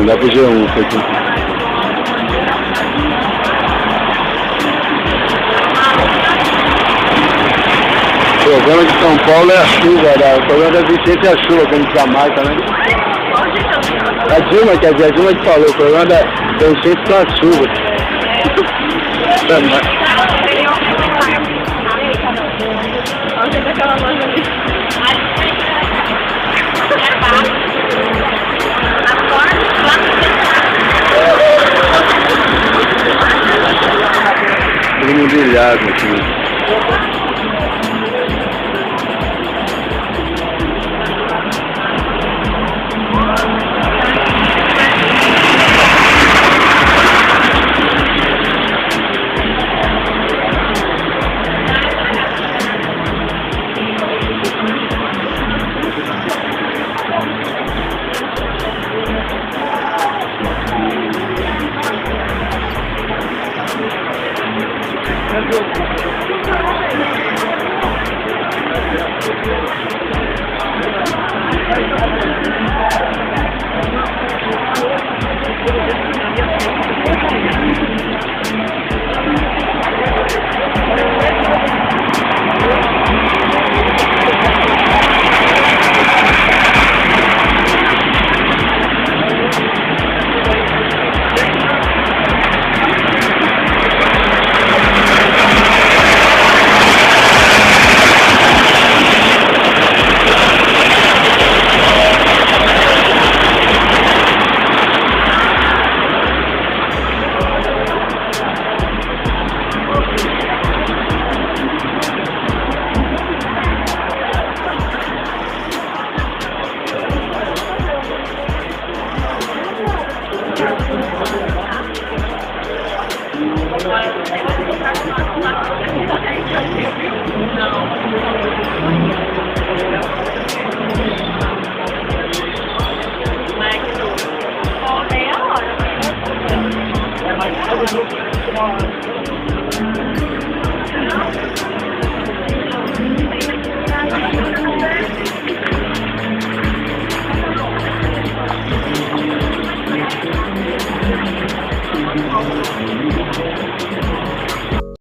Dá pro G1 isso aqui. O problema de São Paulo é a chuva, né? O problema da Vicente é a chuva, como diz a marca, né? A Dilma, quer dizer, a Dilma que falou, o problema da Vicente são as chuvas. Todo mundo ilhado aqui.